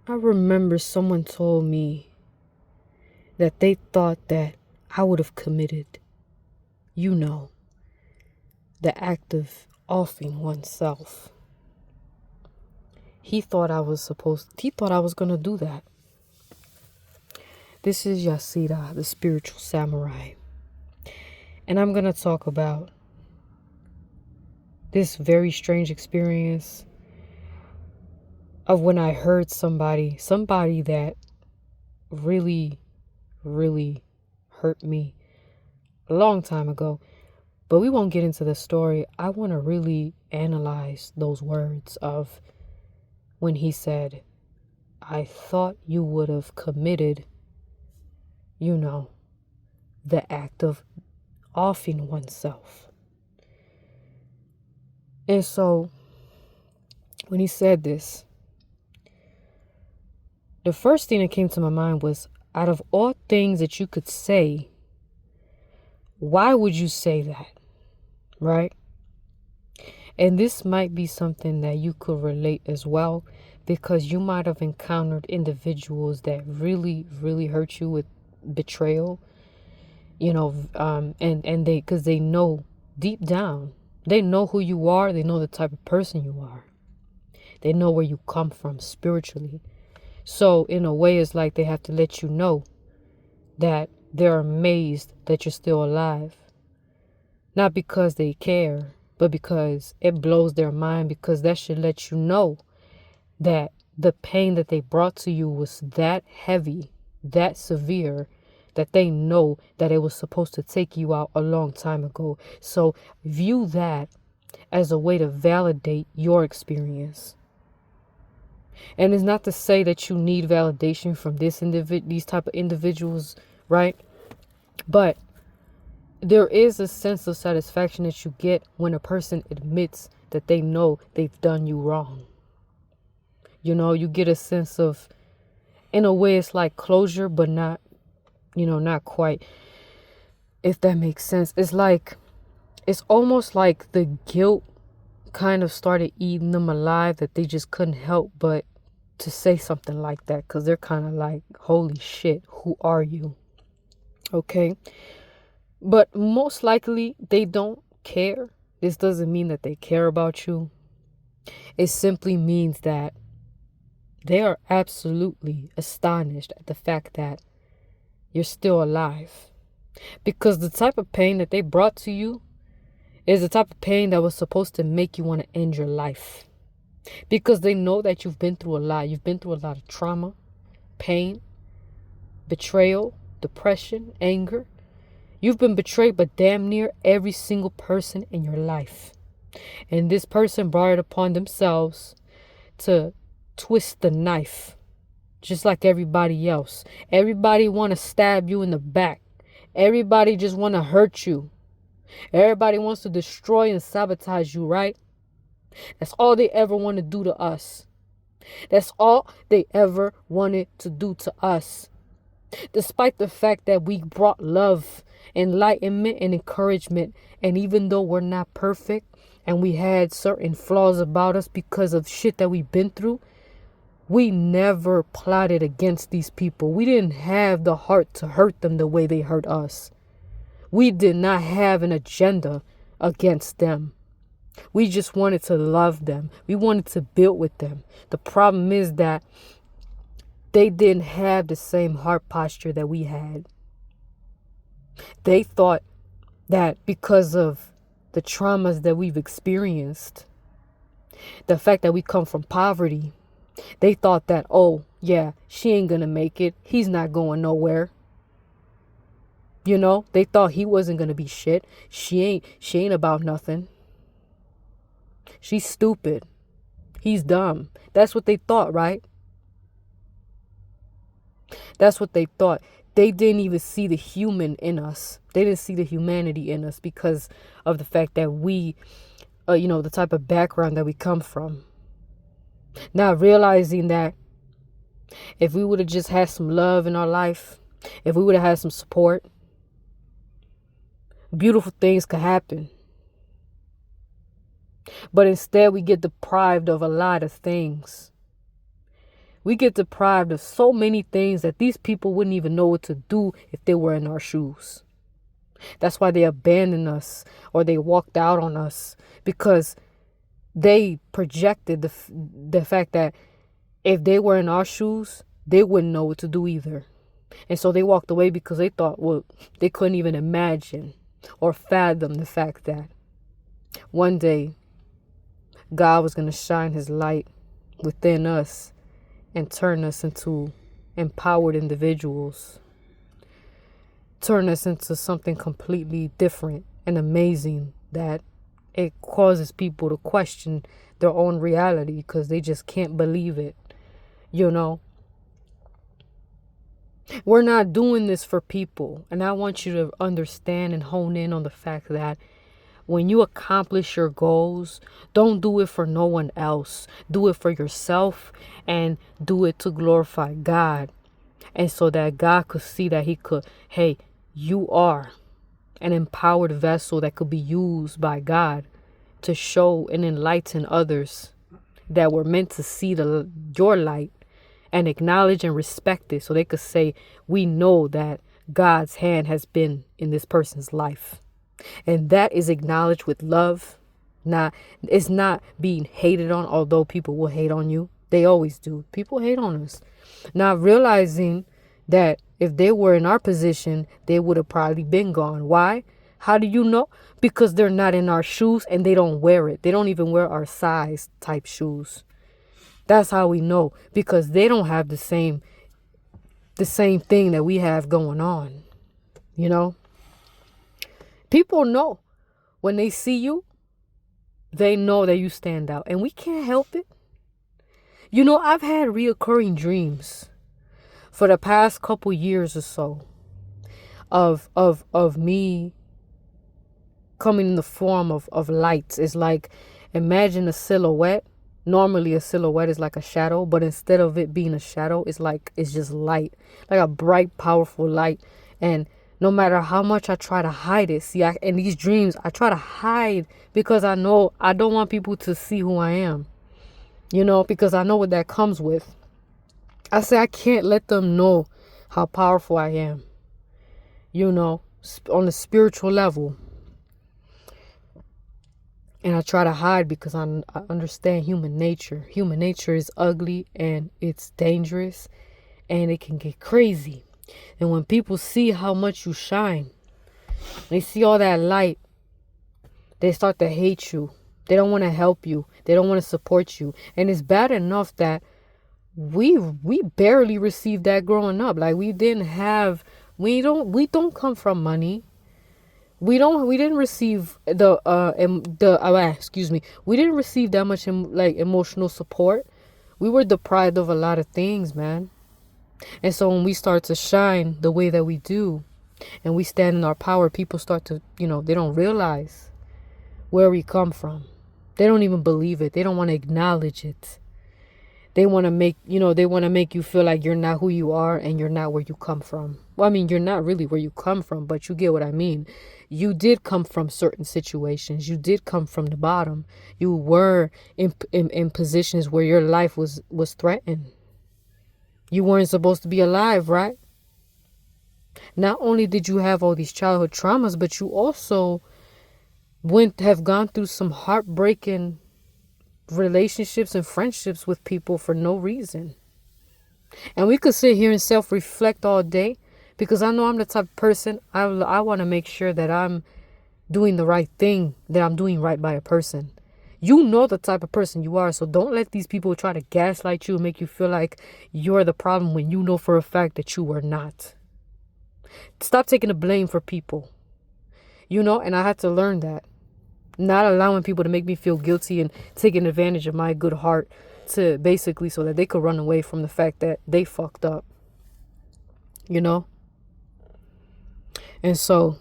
I remember someone told me that they thought that I would have committed, you know, the act of offing oneself. He thought I was gonna do that. This is Yasira, the spiritual samurai. And I'm gonna talk about this very strange experience of when I heard somebody that really, really hurt me a long time ago. But we won't get into the story. I want to really analyze those words of when he said, I thought you would have committed, you know, the act of offing oneself. And so when he said this, the first thing that came to my mind was, out of all things that you could say, why would you say that? Right? And this might be something that you could relate as well, because you might have encountered individuals that really, really hurt you with betrayal, and because they know deep down, they know who you are, they know the type of person you are, they know where you come from spiritually. So in a way, it's like they have to let you know that they're amazed that you're still alive. Not because they care, but because it blows their mind, because that should let you know that the pain that they brought to you was that heavy, that severe, that they know that it was supposed to take you out a long time ago. So view that as a way to validate your experience. And it's not to say that you need validation from these type of individuals, right? But there is a sense of satisfaction that you get when a person admits that they know they've done you wrong. You get a sense of, in a way, it's like closure, but not, not quite, if that makes sense. It's almost like the guilt kind of started eating them alive, that they just couldn't help but to say something like that, because they're kind of like, holy shit, who are you? Okay. But most likely they don't care. This doesn't mean that they care about you. It simply means that they are absolutely astonished at the fact that you're still alive. Because the type of pain that they brought to you is the type of pain that was supposed to make you want to end your life. Because they know that you've been through a lot. You've been through a lot of trauma, pain, betrayal, depression, anger. You've been betrayed by damn near every single person in your life. And this person brought it upon themselves to twist the knife, just like everybody else. Everybody want to stab you in the back. Everybody just want to hurt you. Everybody wants to destroy and sabotage you, right? That's all they ever want to do to us. That's all they ever wanted to do to us. Despite the fact that we brought love, enlightenment, and encouragement, and even though we're not perfect and we had certain flaws about us because of shit that we've been through, we never plotted against these people. We didn't have the heart to hurt them the way they hurt us. We did not have an agenda against them. We just wanted to love them. We wanted to build with them. The problem is that they didn't have the same heart posture that we had. They thought that because of the traumas that we've experienced, the fact that we come from poverty, they thought that, oh, yeah, she ain't gonna make it. He's not going nowhere. They thought he wasn't gonna be shit. She ain't about nothing. She's stupid. He's dumb. That's what they thought, right? That's what they thought. They didn't even see the human in us. They didn't see the humanity in us because of the fact that we, the type of background that we come from. Not realizing that if we would have just had some love in our life, if we would have had some support, beautiful things could happen. But instead we get deprived of a lot of things. We get deprived of so many things that these people wouldn't even know what to do if they were in our shoes. That's why they abandoned us or they walked out on us, because they projected the fact that if they were in our shoes, they wouldn't know what to do either. And so they walked away because they thought, well, they couldn't even imagine or fathom the fact that one day God was going to shine his light within us and turn us into empowered individuals, turn us into something completely different and amazing, that it causes people to question their own reality because they just can't believe it. You know, we're not doing this for people. And I want you to understand and hone in on the fact that when you accomplish your goals, don't do it for no one else. Do it for yourself, and do it to glorify God. And so that God could see that hey, you are an empowered vessel that could be used by God to show and enlighten others that were meant to see your light and acknowledge and respect it, so they could say, we know that God's hand has been in this person's life. And that is acknowledged with love. It's not being hated on, although people will hate on you. They always do. People hate on us. Not realizing that if they were in our position, they would have probably been gone. Why? How do you know? Because they're not in our shoes and they don't wear it. They don't even wear our size type shoes. That's how we know, because they don't have the same thing that we have going on. You know, people know when they see you, they know that you stand out, and we can't help it. You know, I've had reoccurring dreams for the past couple years or so of me coming in the form of lights. It's like, imagine a silhouette. Normally a silhouette is like a shadow, but instead of it being a shadow, it's just light, like a bright, powerful light. And no matter how much I try to hide it, in these dreams, I try to hide because I know I don't want people to see who I am, you know, because I know what that comes with. I say I can't let them know how powerful I am, you know, on a spiritual level. And I try to hide because I understand human nature. Human nature is ugly and it's dangerous and it can get crazy. And when people see how much you shine, they see all that light, they start to hate you. They don't want to help you. They don't want to support you. And it's bad enough that we barely received that growing up. Like we don't come from money. We didn't receive we didn't receive that much emotional support. We were deprived of a lot of things, man. And so when we start to shine the way that we do and we stand in our power, people start to, they don't realize where we come from. They don't even believe it. They don't want to acknowledge it. They want to make you feel like you're not who you are and you're not where you come from. Well, I mean, you're not really where you come from, but you get what I mean. You did come from certain situations. You did come from the bottom. You were in positions where your life was threatened. You weren't supposed to be alive, right? Not only did you have all these childhood traumas, but you also have gone through some heartbreaking relationships and friendships with people for no reason. And we could sit here and self-reflect all day, because I know I'm the type of person, I want to make sure that I'm doing the right thing, that I'm doing right by a person. You know the type of person you are, so don't let these people try to gaslight you and make you feel like you're the problem when you know for a fact that you are not. Stop taking the blame for people. And I had to learn that. Not allowing people to make me feel guilty and taking advantage of my good heart to basically so that they could run away from the fact that they fucked up. And so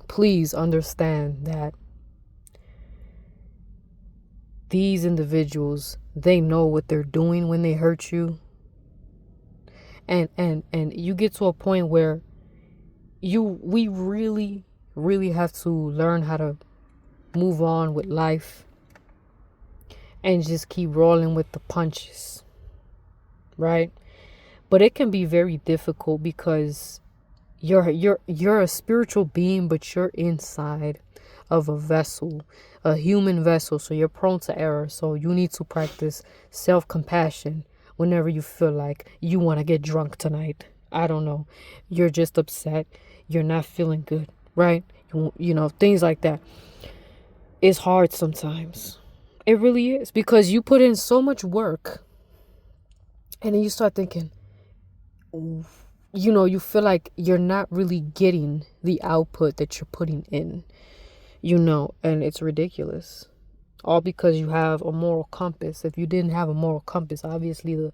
please understand that these individuals, they know what they're doing when they hurt you. And you get to a point where we really, really have to learn how to move on with life and just keep rolling with the punches. right? But it can be very difficult because you're a spiritual being, but you're inside of a vessel, a human vessel. So you're prone to error. So you need to practice self-compassion whenever you feel like you want to get drunk tonight. I don't know. You're just upset. You're not feeling good, right? You know, things like that. It's hard sometimes. It really is, because you put in so much work and then you start thinking, you know, you feel like you're not really getting the output that you're putting in, you know, and it's ridiculous. All because you have a moral compass. If you didn't have a moral compass, obviously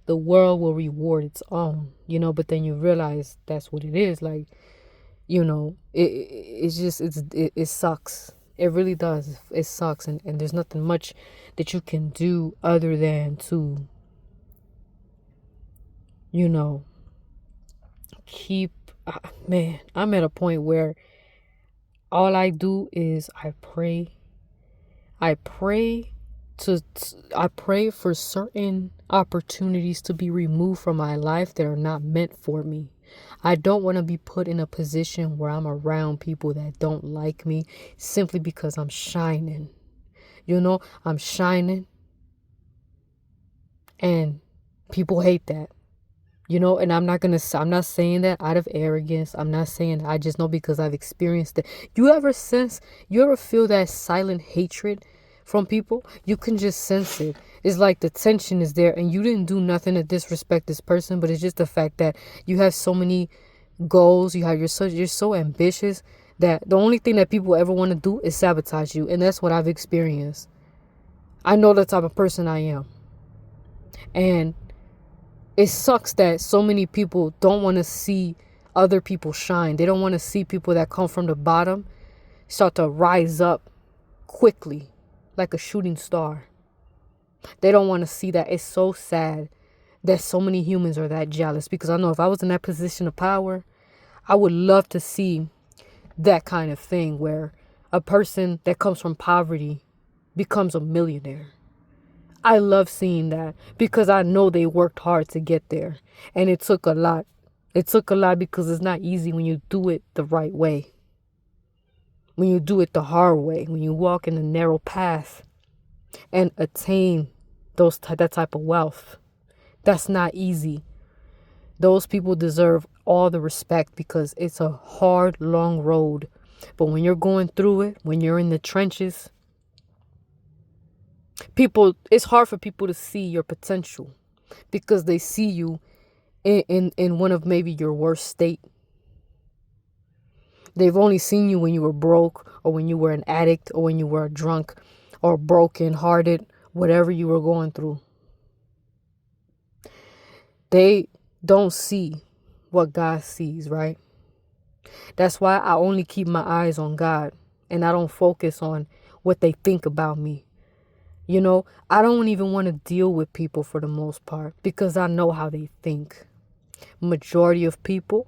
the world will reward its own, you know, but then you realize that's what it is. Like, you know, it sucks. It really does. It sucks. And there's nothing much that you can do other than to, you know, keep, man, I'm at a point where all I do is I pray. I pray for certain opportunities to be removed from my life that are not meant for me. I don't want to be put in a position where I'm around people that don't like me simply because I'm shining. You know, I'm shining and people hate that. You know, and I'm not saying that out of arrogance. I'm not saying that. I just know because I've experienced it. You ever feel that silent hatred from people? You can just sense it. It's like the tension is there and you didn't do nothing to disrespect this person, but it's just the fact that you have so many goals. You're so ambitious that the only thing that people ever want to do is sabotage you. And that's what I've experienced. I know the type of person I am. And it sucks that so many people don't want to see other people shine. They don't want to see people that come from the bottom start to rise up quickly like a shooting star. They don't want to see that. It's so sad that so many humans are that jealous, because I know if I was in that position of power, I would love to see that kind of thing where a person that comes from poverty becomes a millionaire. I love seeing that because I know they worked hard to get there. And it took a lot. It took a lot because it's not easy when you do it the right way. When you do it the hard way. When you walk in the narrow path and attain that type of wealth. That's not easy. Those people deserve all the respect because it's a hard, long road. But when you're going through it, when you're in the trenches, it's hard for people to see your potential because they see you in one of maybe your worst state. They've only seen you when you were broke, or when you were an addict, or when you were a drunk, or broken hearted, whatever you were going through. They don't see what God sees, right? That's why I only keep my eyes on God and I don't focus on what they think about me. You know, I don't even want to deal with people for the most part because I know how they think. Majority of people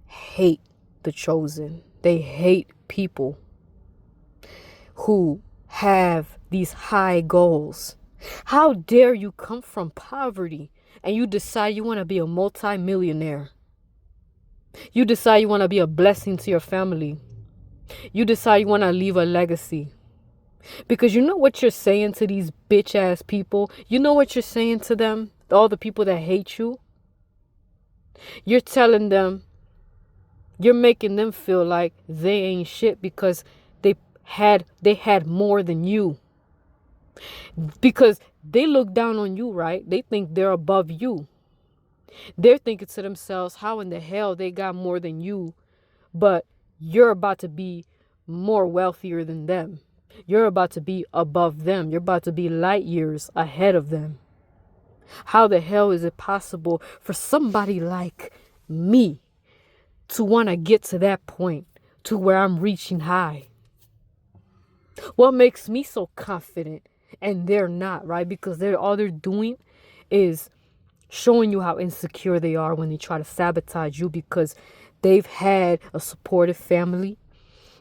hate the chosen. They hate people who have these high goals. How dare you come from poverty and you decide you want to be a multi-millionaire? You decide you want to be a blessing to your family. You decide you want to leave a legacy. Because you know what you're saying to these bitch ass people? You know what you're saying to them? All the people that hate you? You're telling them, you're making them feel like they ain't shit because they had more than you. Because they look down on you, right? They think they're above you. They're thinking to themselves, how in the hell they got more than you, but you're about to be more wealthier than them. You're about to be above them. You're about to be light years ahead of them. How the hell is it possible for somebody like me to want to get to that point, to where I'm reaching high? What makes me so confident and they're not, right? Because all they're doing is showing you how insecure they are when they try to sabotage you, because they've had a supportive family.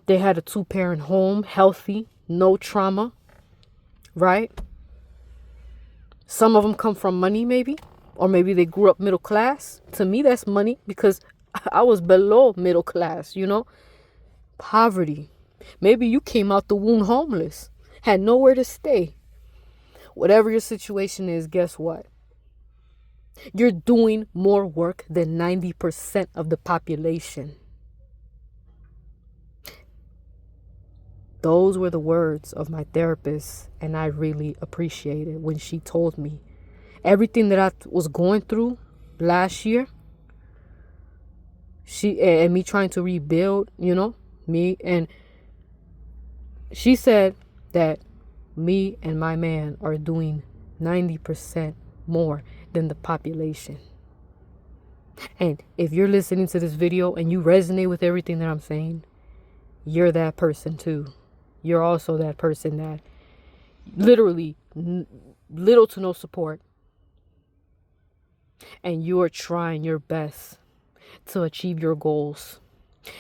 They had a 2-parent home, healthy, no trauma, right? Some of them come from money maybe, Or maybe they grew up middle class. To me, that's money because I was below middle class, you know? Poverty. Maybe you came out the womb homeless, had nowhere to stay. Whatever your situation is, guess what? You're doing more work than 90% of the population. Those were the words of my therapist, and I really appreciated when she told me everything that I was going through last year. And me trying to rebuild, you know, me, and she said that me and my man are doing 90% more than the population. And if you're listening to this video and you resonate with everything that I'm saying, you're that person too. You're also that person that literally little to no support, and you are trying your best to achieve your goals.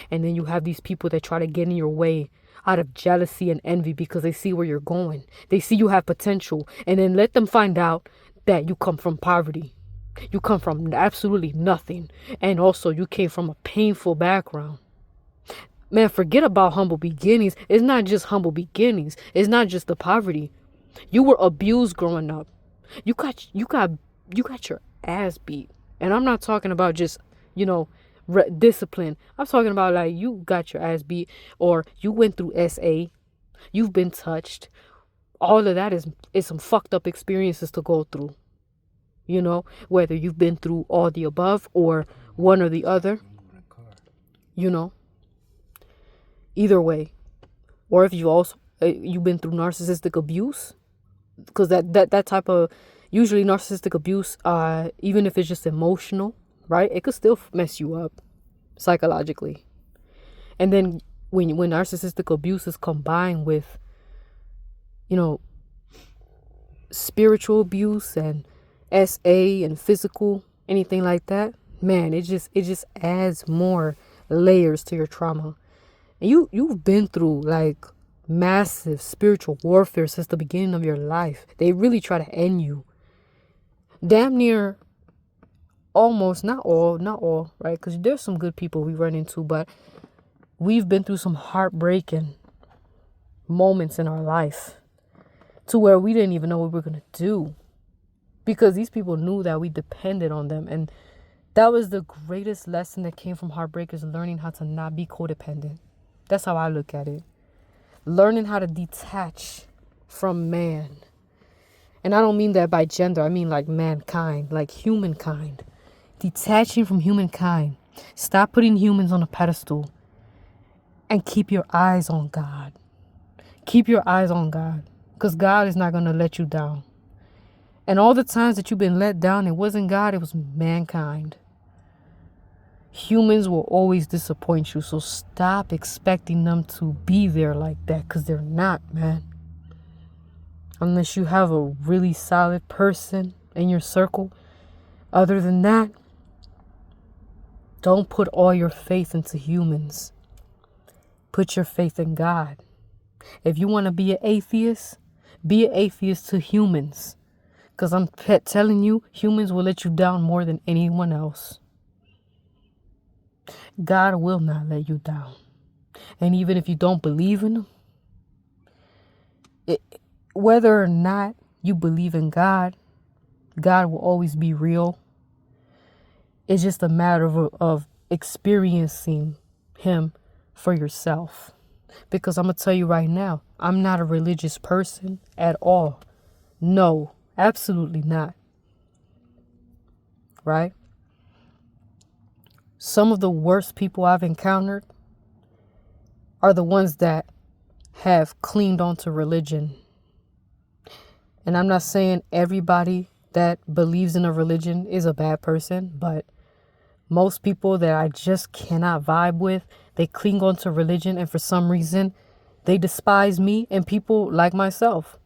And then you have these people that try to get in your way out of jealousy and envy because they see where you're going. They see you have potential, and then let them find out that you come from poverty. You come from absolutely nothing. And also you came from a painful background. Man, forget about humble beginnings. It's not just humble beginnings. It's not just the poverty. You were abused growing up. You got your ass beat. And I'm not talking about just, you know, discipline. I'm talking about like you got your ass beat, or you went through SA. You've been touched. All of that is some fucked up experiences to go through. You know, whether you've been through all the above or one or the other, you know, either way. Or if you've been through narcissistic abuse, because that type of, usually narcissistic abuse, even if it's just emotional, right, it could still mess you up psychologically. And then when narcissistic abuse is combined with, you know, spiritual abuse and SA and physical, anything like that, man, it just adds more layers to your trauma. And you've been through like massive spiritual warfare since the beginning of your life. They really try to end you. Damn near almost, not all, right? Because there's some good people we run into, but we've been through some heartbreaking moments in our life to where we didn't even know what we were going to do, because these people knew that we depended on them. And that was the greatest lesson that came from heartbreak, is learning how to not be codependent. That's how I look at it. Learning how to detach from man. And I don't mean that by gender. I mean like mankind, like humankind. Detaching from humankind. Stop putting humans on a pedestal and keep your eyes on God. Keep your eyes on God, because God is not going to let you down. And all the times that you've been let down, it wasn't God, it was mankind. Humans will always disappoint you, so stop expecting them to be there like that, because they're not, man. Unless you have a really solid person in your circle. Other than that, don't put all your faith into humans. Put your faith in God. If you want to be an atheist to humans. Because I'm telling you, humans will let you down more than anyone else. God will not let you down. And even if you don't believe in him, whether or not you believe in God, God will always be real. It's just a matter of experiencing him for yourself. Because I'm going to tell you right now, I'm not a religious person at all. No, absolutely not. Right? Some of the worst people I've encountered are the ones that have clinged onto religion. And I'm not saying everybody that believes in a religion is a bad person, but most people that I just cannot vibe with, they cling onto religion, and for some reason, they despise me and people like myself.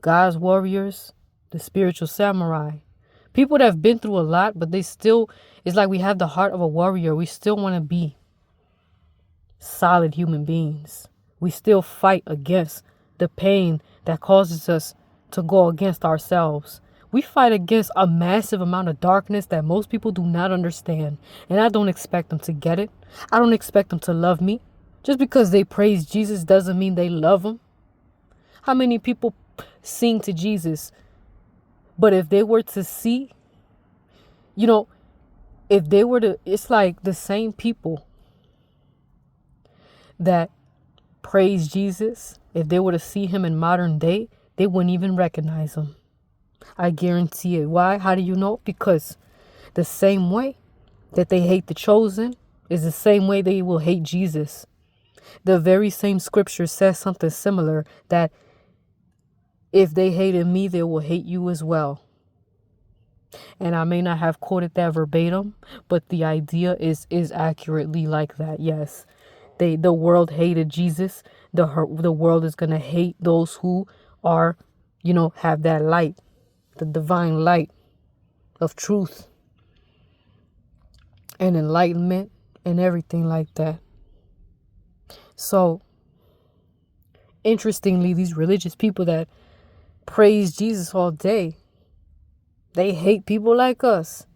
God's warriors, the spiritual samurai. People that have been through a lot, but they still, it's like we have the heart of a warrior. We still want to be solid human beings. We still fight against the pain that causes us to go against ourselves. We fight against a massive amount of darkness that most people do not understand. And I don't expect them to get it. I don't expect them to love me. Just because they praise Jesus doesn't mean they love him. How many people sing to Jesus? But if they were to see, if they were to, it's like the same people that praise Jesus, if they were to see him in modern day, they wouldn't even recognize him. I guarantee it. Why? How do you know? Because the same way that they hate the chosen is the same way they will hate Jesus. The very same scripture says something similar, that if they hated me, they will hate you as well. And I may not have quoted that verbatim, but the idea is accurately like that. Yes, the world hated Jesus. The world is going to hate those who are, have that light, the divine light of truth and enlightenment and everything like that. So, interestingly, these religious people that praise Jesus all day, they hate people like us.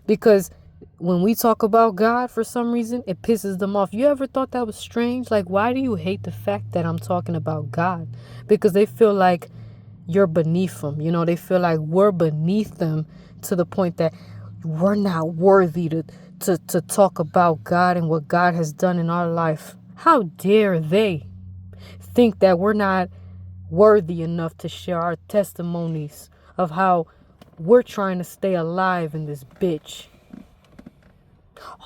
Because when we talk about God, for some reason, it pisses them off. You ever thought that was strange? Like, why do you hate the fact that I'm talking about God? Because they feel like you're beneath them. They feel like we're beneath them to the point that we're not worthy to talk about God and what God has done in our life. How dare they think that we're not worthy enough to share our testimonies of how we're trying to stay alive in this bitch.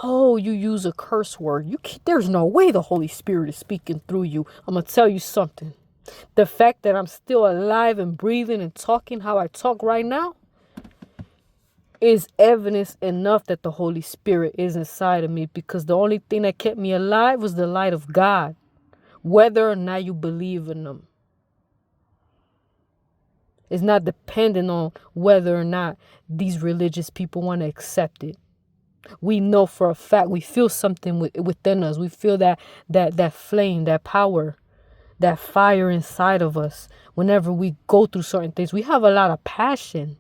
Oh, you use a curse word. There's no way the Holy Spirit is speaking through you. I'm going to tell you something. The fact that I'm still alive and breathing and talking how I talk right now is evidence enough that the Holy Spirit is inside of me, because the only thing that kept me alive was the light of God, whether or not you believe in them. It's not dependent on whether or not these religious people want to accept it. We know for a fact, we feel something within us. We feel that flame, that power, that fire inside of us. Whenever we go through certain things, we have a lot of passion.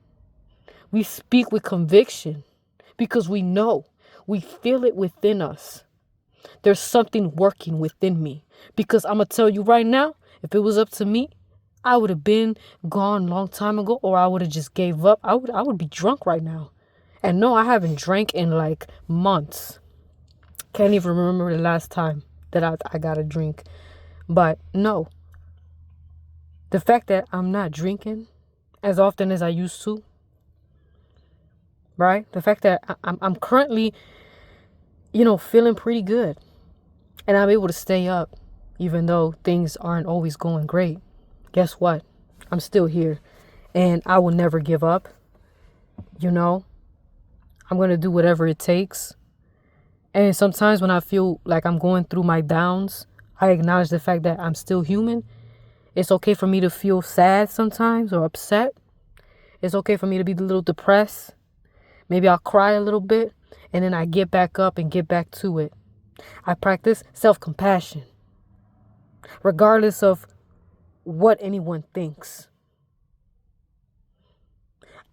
We speak with conviction because we know, we feel it within us. There's something working within me, because I'm going to tell you right now, if it was up to me, I would have been gone a long time ago, or I would have just gave up. I would be drunk right now. And no, I haven't drank in like months. Can't even remember the last time that I got a drink. But no, the fact that I'm not drinking as often as I used to, right? The fact that I'm currently, feeling pretty good, and I'm able to stay up even though things aren't always going great. Guess what? I'm still here, and I will never give up. I'm going to do whatever it takes. And sometimes when I feel like I'm going through my downs, I acknowledge the fact that I'm still human. It's okay for me to feel sad sometimes or upset. It's okay for me to be a little depressed. Maybe I'll cry a little bit, and then I get back up and get back to it. I practice self-compassion, regardless of what anyone thinks.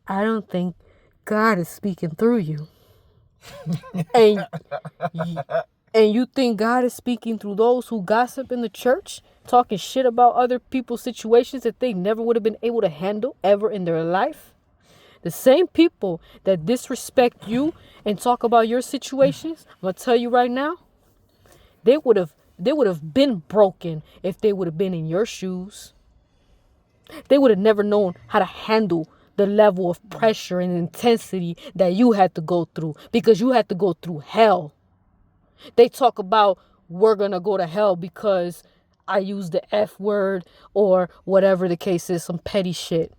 I don't think God is speaking through you. and you think God is speaking through those who gossip in the church, talking shit about other people's situations that they never would have been able to handle ever in their life? The same people that disrespect you and talk about your situations, I'm going to tell you right now, they would have been broken if they would have been in your shoes. They would have never known how to handle the level of pressure and intensity that you had to go through, because you had to go through hell. They talk about, we're going to go to hell because I used the F word or whatever the case is, some petty shit.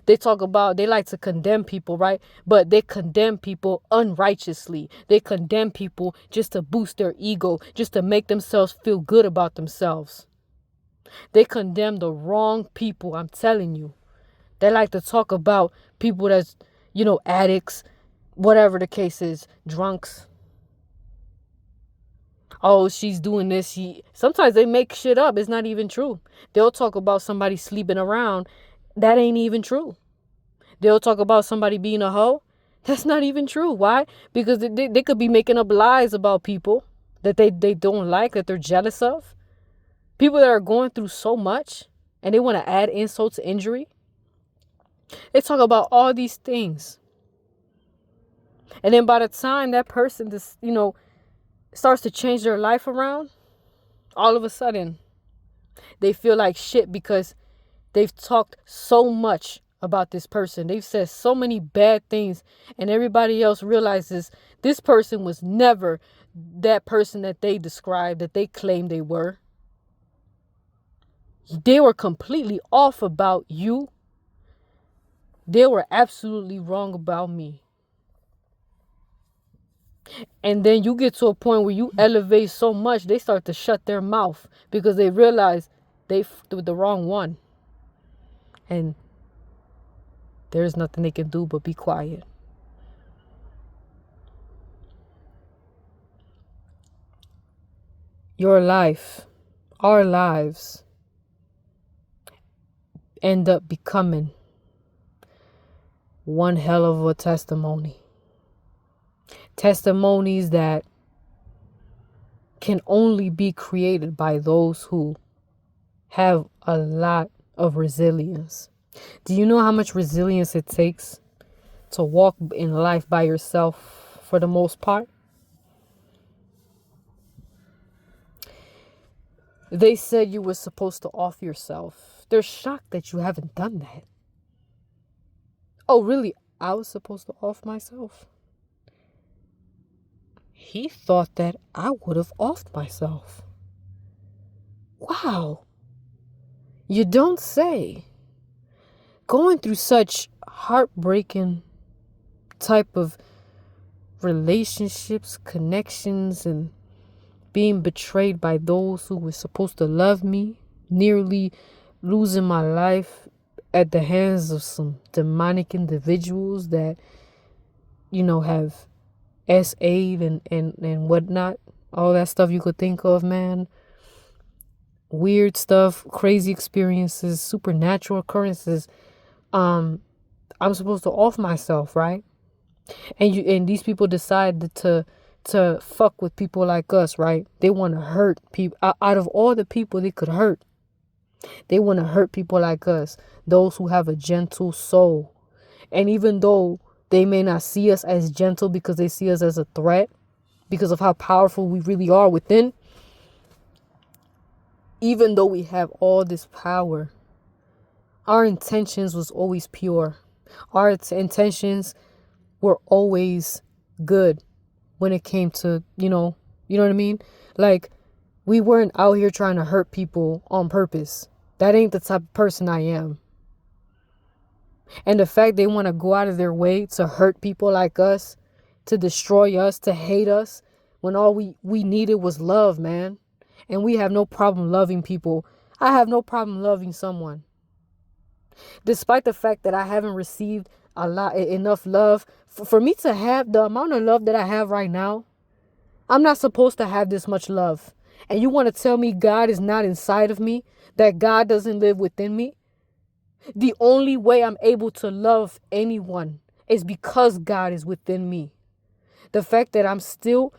They talk about, they like to condemn people, right? But they condemn people unrighteously. They condemn people just to boost their ego, just to make themselves feel good about themselves. They condemn the wrong people, I'm telling you. They like to talk about people that's, addicts, whatever the case is, drunks. Oh, she's doing this. Sometimes they make shit up. It's not even true. They'll talk about somebody sleeping around. That ain't even true. They'll talk about somebody being a hoe. That's not even true. Why? Because they could be making up lies about people that they don't like, that they're jealous of. People that are going through so much and they want to add insult to injury. They talk about all these things. And then by the time that person just, starts to change their life around, all of a sudden they feel like shit because they've talked so much about this person. They've said so many bad things, and everybody else realizes this person was never that person that they described, that they claimed they were. They were completely off about you. They were absolutely wrong about me. And then you get to a point where you elevate so much, they start to shut their mouth because they realize they with the wrong one. And there's nothing they can do but be quiet. Your life, our lives, end up becoming one hell of a testimony. Testimonies that can only be created by those who have a lot of resilience. Do you know how much resilience it takes to walk in life by yourself for the most part? They said you were supposed to off yourself. They're shocked that you haven't done that. Oh, really? I was supposed to off myself? He thought that I would have offed myself. Wow. You don't say. Going through such heartbreaking type of relationships, connections, and being betrayed by those who were supposed to love me, nearly losing my life at the hands of some demonic individuals that, have SA'd and whatnot. All that stuff you could think of, man. Weird stuff, crazy experiences, supernatural occurrences. I'm supposed to off myself, right? And these people decide to fuck with people like us, right? They want to hurt people. Out of all the people they could hurt, they want to hurt people like us, those who have a gentle soul. And even though they may not see us as gentle because they see us as a threat, because of how powerful we really are within, even though we have all this power, our intentions was always pure. Our intentions were always good when it came to, you know what I mean? Like, we weren't out here trying to hurt people on purpose. That ain't the type of person I am. And the fact they want to go out of their way to hurt people like us, to destroy us, to hate us, when all we needed was love, man. And we have no problem loving people. I have no problem loving someone. Despite the fact that I haven't received enough love, for me to have the amount of love that I have right now, I'm not supposed to have this much love. And you want to tell me God is not inside of me, that God doesn't live within me? The only way I'm able to love anyone is because God is within me. The fact that I'm still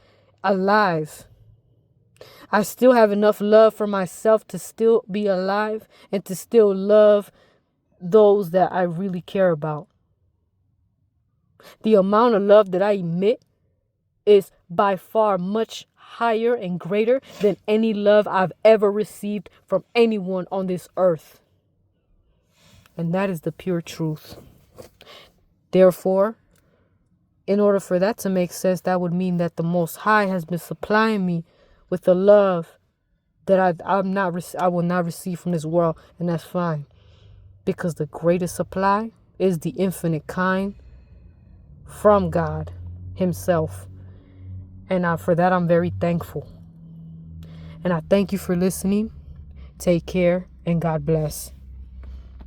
alive, I still have enough love for myself to still be alive and to still love those that I really care about. The amount of love that I emit is by far much higher and greater than any love I've ever received from anyone on this earth. And that is the pure truth. Therefore, in order for that to make sense, that would mean that the Most High has been supplying me with the love that I will not receive from this world, and that's fine. Because the greatest supply is the infinite kind from God Himself. And for that, I'm very thankful. And I thank you for listening. Take care and God bless.